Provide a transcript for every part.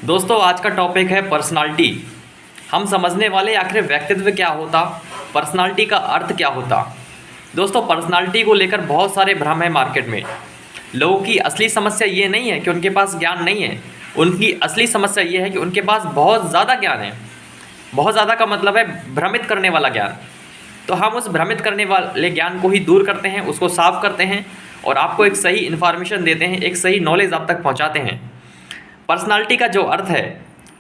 दोस्तों आज का टॉपिक है पर्सनालिटी। हम समझने वाले आखिर व्यक्तित्व क्या होता, पर्सनालिटी का अर्थ क्या होता। दोस्तों पर्सनालिटी को लेकर बहुत सारे भ्रम है मार्केट में। लोगों की असली समस्या ये नहीं है कि उनके पास ज्ञान नहीं है, उनकी असली समस्या ये है कि उनके पास बहुत ज़्यादा ज्ञान है। बहुत ज़्यादा का मतलब है भ्रमित करने वाला ज्ञान। तो हम उस भ्रमित करने वाले ज्ञान को ही दूर करते हैं, उसको साफ करते हैं और आपको एक सही इन्फॉर्मेशन देते हैं, एक सही नॉलेज आप तक पहुंचाते हैं। पर्सनालिटी का जो अर्थ है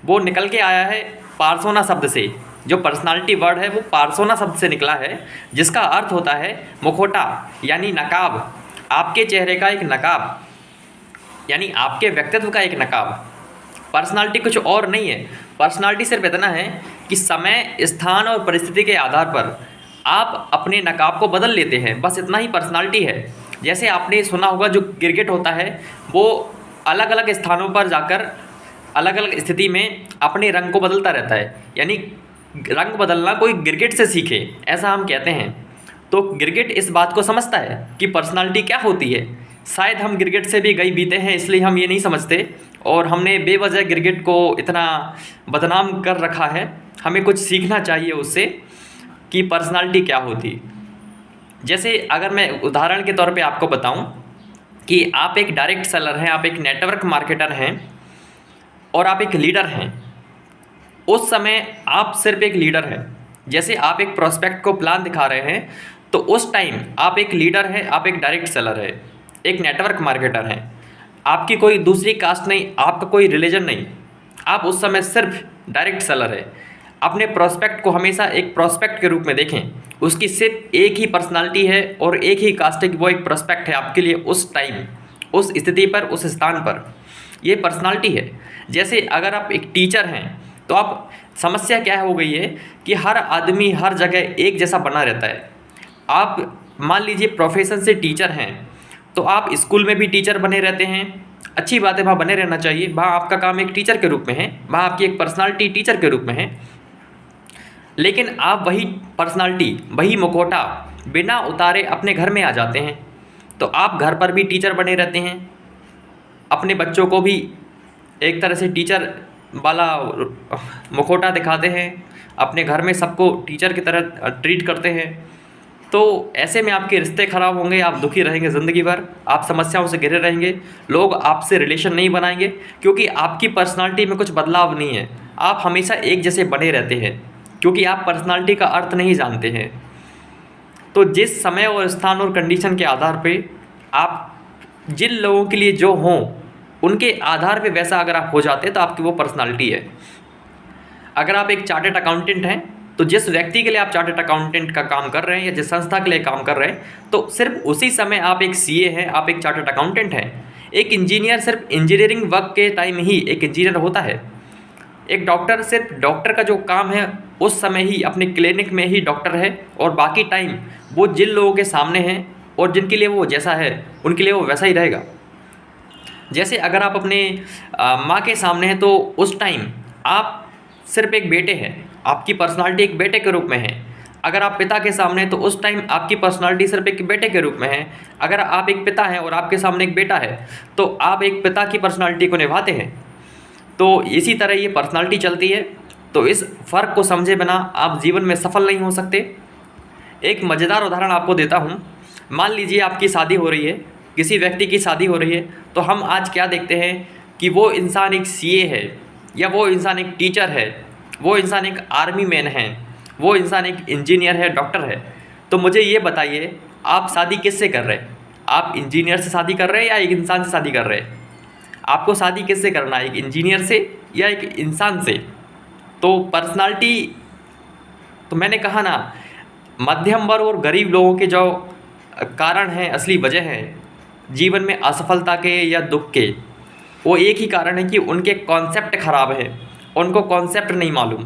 वो निकल के आया है पार्सोना शब्द से। जो पर्सनालिटी वर्ड है वो पार्सोना शब्द से निकला है, जिसका अर्थ होता है मुखौटा यानी नकाब। आपके चेहरे का एक नकाब, यानी आपके व्यक्तित्व का एक नकाब। पर्सनालिटी कुछ और नहीं है। पर्सनालिटी सिर्फ इतना है कि समय, स्थान और परिस्थिति के आधार पर आप अपने नकाब को बदल लेते हैं, बस इतना ही पर्सनालिटी है। जैसे आपने सुना होगा जो गिरगिट होता है वो अलग अलग स्थानों पर जाकर अलग अलग स्थिति में अपने रंग को बदलता रहता है, यानी रंग बदलना कोई गिरगिट से सीखे, ऐसा हम कहते हैं। तो गिरगिट इस बात को समझता है कि पर्सनालिटी क्या होती है। शायद हम गिरगिट से भी गई बीते हैं, इसलिए हम ये नहीं समझते और हमने बेवजह गिरगिट को इतना बदनाम कर रखा है। हमें कुछ सीखना चाहिए उससे कि पर्सनालिटी क्या होती। जैसे अगर मैं उदाहरण के तौर पे आपको बताऊं कि आप एक डायरेक्ट सेलर हैं, आप एक नेटवर्क मार्केटर हैं और आप एक लीडर हैं। उस समय आप सिर्फ एक लीडर हैं। जैसे आप एक प्रोस्पेक्ट को प्लान दिखा रहे हैं तो उस टाइम आप एक लीडर हैं, आप एक डायरेक्ट सेलर है, एक नेटवर्क मार्केटर हैं। आपकी कोई दूसरी कास्ट नहीं, आपका कोई रिलीजन नहीं, आप उस समय सिर्फ डायरेक्ट सेलर है। अपने प्रोस्पेक्ट को हमेशा एक प्रोस्पेक्ट के रूप में देखें, उसकी सिर्फ एक ही पर्सनालिटी है और एक ही कास्ट है कि वो एक प्रोस्पेक्ट है आपके लिए उस टाइम, उस स्थिति पर, उस स्थान पर। ये पर्सनालिटी है। जैसे अगर आप एक टीचर हैं तो आप समस्या क्या हो गई है कि हर आदमी हर जगह एक जैसा बना रहता है। आप मान लीजिए प्रोफेशन से टीचर हैं तो आप स्कूल में भी टीचर बने रहते हैं, अच्छी बात है, वहाँ बने रहना चाहिए, वहाँ आपका काम एक टीचर के रूप में है, वहाँ आपकी एक पर्सनालिटी टीचर के रूप में है। लेकिन आप वही पर्सनालिटी, वही मुखौटा बिना उतारे अपने घर में आ जाते हैं तो आप घर पर भी टीचर बने रहते हैं, अपने बच्चों को भी एक तरह से टीचर वाला मुखौटा दिखाते हैं, अपने घर में सबको टीचर की तरह ट्रीट करते हैं। तो ऐसे में आपके रिश्ते ख़राब होंगे, आप दुखी रहेंगे ज़िंदगी भर, आप समस्याओं से घिरे रहेंगे, लोग आपसे रिलेशन नहीं बनाएंगे क्योंकि आपकी पर्सनालिटी में कुछ बदलाव नहीं है। आप हमेशा एक जैसे बने रहते हैं क्योंकि आप पर्सनालिटी का अर्थ नहीं जानते हैं। तो जिस समय और स्थान और कंडीशन के आधार पे आप जिन लोगों के लिए जो हों उनके आधार पे वैसा अगर आप हो जाते हैं तो आपकी वो पर्सनालिटी है। अगर आप एक चार्टर्ड अकाउंटेंट हैं तो जिस व्यक्ति के लिए आप चार्टर्ड अकाउंटेंट का काम कर रहे हैं या जिस संस्था के लिए काम कर रहे हैं तो सिर्फ उसी समय आप एक सीए हैं, आप एक चार्टर्ड अकाउंटेंट हैं। एक इंजीनियर सिर्फ इंजीनियरिंग वर्क के टाइम ही एक इंजीनियर होता है। एक डॉक्टर सिर्फ डॉक्टर का जो काम है उस समय ही अपने क्लिनिक में ही डॉक्टर है और बाकी टाइम वो जिन लोगों के सामने हैं और जिनके लिए वो जैसा है उनके लिए वो वैसा ही रहेगा। जैसे अगर आप अपने माँ के सामने हैं तो उस टाइम आप सिर्फ एक बेटे हैं, आपकी पर्सनालिटी एक बेटे के रूप में है। अगर आप पिता के सामने हैं तो उस टाइम आपकी पर्सनालिटी सिर्फ एक बेटे के रूप में है। अगर आप एक पिता हैं और आपके सामने एक बेटा है तो आप एक पिता की पर्सनालिटी को निभाते हैं। तो इसी तरह ये पर्सनालिटी चलती है। तो इस फ़र्क को समझे बिना आप जीवन में सफल नहीं हो सकते। एक मज़ेदार उदाहरण आपको देता हूँ। मान लीजिए आपकी शादी हो रही है, किसी व्यक्ति की शादी हो रही है, तो हम आज क्या देखते हैं कि वो इंसान एक सीए है या वो इंसान एक टीचर है, वो इंसान एक आर्मी मैन है, वो इंसान एक इंजीनियर है, डॉक्टर है। तो मुझे ये बताइए आप शादी किससे कर रहे हैं? आप इंजीनियर से शादी कर रहे हैं या एक इंसान से शादी कर रहे हैं? आपको शादी किससे करना है, एक इंजीनियर से या एक इंसान से? तो पर्सनालिटी, तो मैंने कहा ना, मध्यम वर्ग और गरीब लोगों के जो कारण हैं, असली वजह हैं जीवन में असफलता के या दुख के, वो एक ही कारण है कि उनके कॉन्सेप्ट ख़राब हैं, उनको कॉन्सेप्ट नहीं मालूम।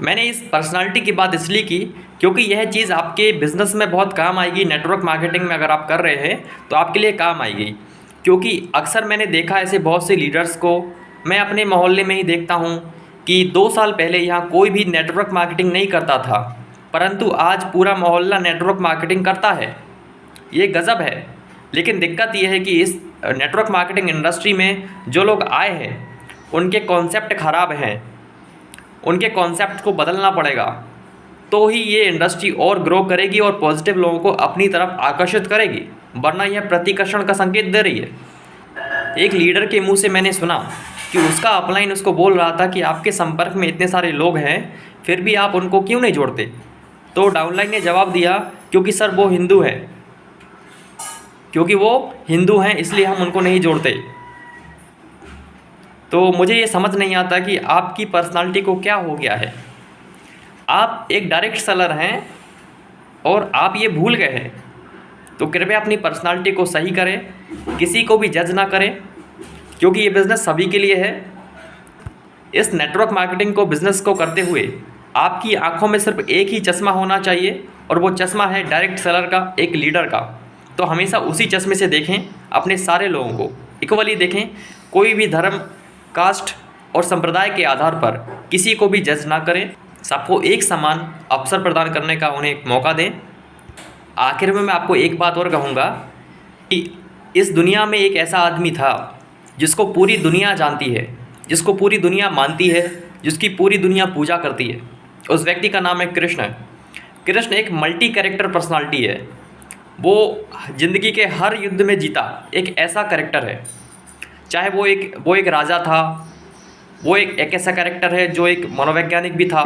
मैंने इस पर्सनालिटी की बात इसलिए की क्योंकि यह चीज़ आपके बिज़नेस में बहुत काम आएगी। नेटवर्क मार्केटिंग में अगर आप कर रहे हैं तो आपके लिए काम आएगी। क्योंकि अक्सर मैंने देखा ऐसे बहुत से लीडर्स को, मैं अपने मोहल्ले में ही देखता हूँ कि 2 साल पहले यहाँ कोई भी नेटवर्क मार्केटिंग नहीं करता था, परंतु आज पूरा मोहल्ला नेटवर्क मार्केटिंग करता है। ये गज़ब है। लेकिन दिक्कत यह है कि इस नेटवर्क मार्केटिंग इंडस्ट्री में जो लोग आए हैं उनके कॉन्सेप्ट ख़राब हैं, उनके कॉन्सेप्ट को बदलना पड़ेगा, तो ही ये इंडस्ट्री और ग्रो करेगी और पॉजिटिव लोगों को अपनी तरफ आकर्षित करेगी, वरना यह प्रतिकर्षण का संकेत दे रही है। एक लीडर के मुंह से मैंने सुना कि उसका अपलाइन उसको बोल रहा था कि आपके संपर्क में इतने सारे लोग हैं, फिर भी आप उनको क्यों नहीं जोड़ते? तो डाउनलाइन ने जवाब दिया, क्योंकि सर वो हिंदू हैं, क्योंकि वो हिंदू हैं इसलिए हम उनको नहीं जोड़ते। तो मुझे ये समझ नहीं आता कि आपकी पर्सनालिटी को क्या हो गया है। आप एक डायरेक्ट सेलर हैं और आप ये भूल गए हैं। तो कृपया अपनी पर्सनालिटी को सही करें, किसी को भी जज ना करें, क्योंकि ये बिज़नेस सभी के लिए है। इस नेटवर्क मार्केटिंग को बिज़नेस को करते हुए आपकी आंखों में सिर्फ एक ही चश्मा होना चाहिए, और वो चश्मा है डायरेक्ट सेलर का, एक लीडर का। तो हमेशा उसी चश्मे से देखें, अपने सारे लोगों को इक्वली देखें, कोई भी धर्म, कास्ट और संप्रदाय के आधार पर किसी को भी जज ना करें, सबको एक समान अवसर प्रदान करने का उन्हें एक मौका दें। आखिर में मैं आपको एक बात और कहूँगा कि इस दुनिया में एक ऐसा आदमी था जिसको पूरी दुनिया जानती है, जिसको पूरी दुनिया मानती है, जिसकी पूरी दुनिया पूजा करती है। उस व्यक्ति का नाम है कृष्ण। कृष्ण एक मल्टी कैरेक्टर पर्सनालिटी है। वो ज़िंदगी के हर युद्ध में जीता एक ऐसा कैरेक्टर है। चाहे वो एक राजा था, वो एक ऐसा कैरेक्टर है जो एक मनोवैज्ञानिक भी था,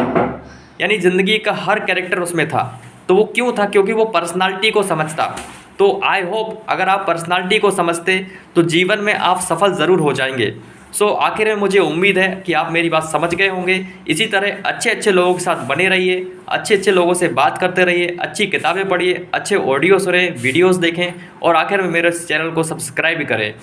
यानी ज़िंदगी का हर कैरेक्टर उसमें था। तो वो क्यों था? क्योंकि वो पर्सनालिटी को समझता। तो आई होप अगर आप पर्सनालिटी को समझते तो जीवन में आप सफल ज़रूर हो जाएंगे। सो आखिर में मुझे उम्मीद है कि आप मेरी बात समझ गए होंगे। इसी तरह अच्छे अच्छे लोगों के साथ बने रहिए, अच्छे अच्छे लोगों से बात करते रहिए, अच्छी किताबें पढ़िए, अच्छे ऑडियो सुने, वीडियोस देखें, और आखिर में मेरे चैनल को सब्सक्राइब करें।